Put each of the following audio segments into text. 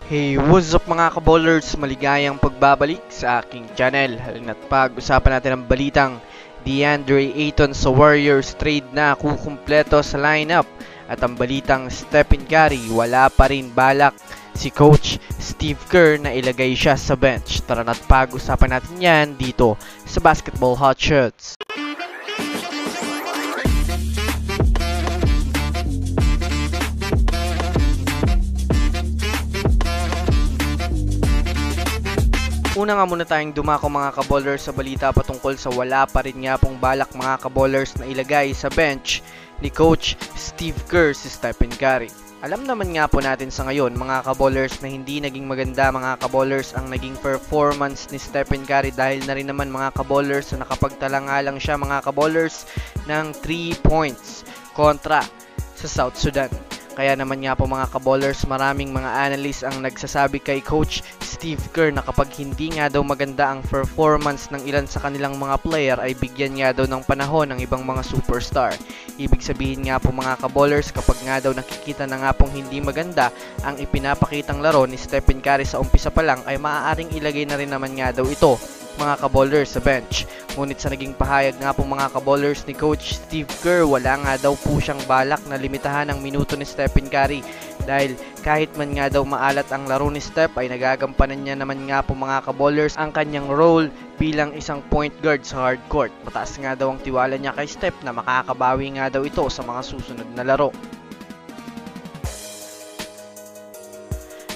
Hey, what's up mga kaballers? Maligayang pagbabalik sa aking channel. Halina't pag-usapan natin ang balitang DeAndre Ayton sa Warriors trade na kukumpleto sa lineup. At ang balitang Stephen Curry, wala pa rin balak si Coach Steve Kerr na ilagay siya sa bench. Tara na't pag-usapan natin yan dito sa Basketball Hot Shots. Una nga muna tayong dumako mga kaballers sa balita patungkol sa wala pa rin nga pong balak mga kaballers na ilagay sa bench ni Coach Steve Kerr si Stephen Curry. Alam naman nga po natin sa ngayon mga kaballers na hindi naging maganda mga kaballers ang naging performance ni Stephen Curry dahil na rin naman mga kaballers na nakapagtala nga lang siya mga kaballers ng 3 points kontra sa South Sudan. Kaya naman nga po mga kaballers, maraming mga analysts ang nagsasabi kay Coach Steve Kerr na kapag hindi nga daw maganda ang performance ng ilan sa kanilang mga player ay bigyan nga daw ng panahon ng ibang mga superstar. Ibig sabihin nga po mga kaballers, kapag nga daw nakikita na nga pong hindi maganda ang ipinapakitang laro ni Stephen Curry sa umpisa pa lang ay maaaring ilagay na rin naman nga daw ito mga kaballers sa bench. Ngunit sa naging pahayag nga po mga kaballers ni Coach Steve Kerr, wala nga daw po siyang balak na limitahan ang minuto ni Stephen Curry dahil kahit man nga daw maalat ang laro ni Steph ay nagagampanan niya naman nga po mga kaballers ang kanyang role bilang isang point guard sa hardcourt. Mataas nga daw ang tiwala niya kay Steph na makakabawi nga daw ito sa mga susunod na laro.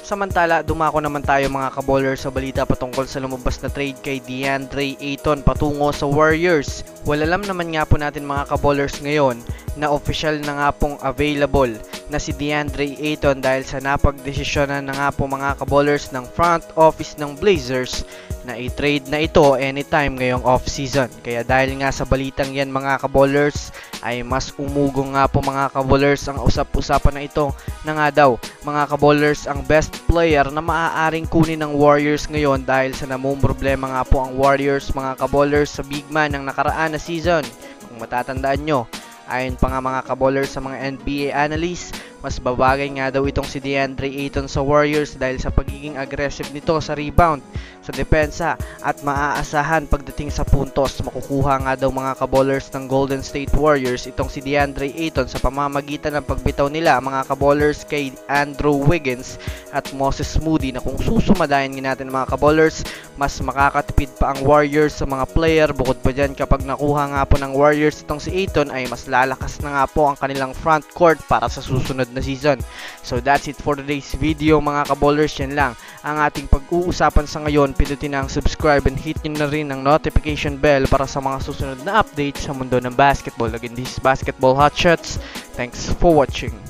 Samantala, dumako naman tayo mga kaballers sa balita patungkol sa lumabas na trade kay DeAndre Ayton patungo sa Warriors. Alam naman nga po natin mga kaballers ngayon na official na nga pong available na si DeAndre Ayton dahil sa napagdesisyonan na nga po mga kaballers ng front office ng Blazers na i-trade na ito anytime ngayong off-season. Kaya dahil nga sa balitang yan mga kaballers ay mas umugong nga po mga kaballers ang usap-usapan na ito na nga daw mga kaballers ang best player na maaaring kunin ng Warriors ngayon dahil sa namumroblema nga po ang Warriors mga kaballers sa big man ng nakaraan na season. Kung matatandaan nyo, ayon pa nga mga kaballers sa mga NBA analysts, mas babagay nga daw itong si DeAndre Ayton sa Warriors dahil sa pagiging aggressive nito sa rebound, sa depensa at maaasahan pagdating sa puntos. Makukuha nga daw mga kaballers ng Golden State Warriors itong si DeAndre Ayton sa pamamagitan ng pagbitaw nila mga kaballers kay Andrew Wiggins at Moses Moody na kung susumadayan natin mga kaballers, mas makakatipid pa ang Warriors sa mga player. Bukod pa dyan, kapag nakuha nga po ng Warriors itong si Ayton ay mas lalakas na nga po ang kanilang front court para sa susunod na season. So that's it for today's video mga kaballers. Yan lang ang ating pag-uusapan sa ngayon. Pindutin na ang subscribe and hit nyo na rin ang notification bell para sa mga susunod na updates sa mundo ng basketball. Again, this is Basketball Hot Shots. Thanks for watching.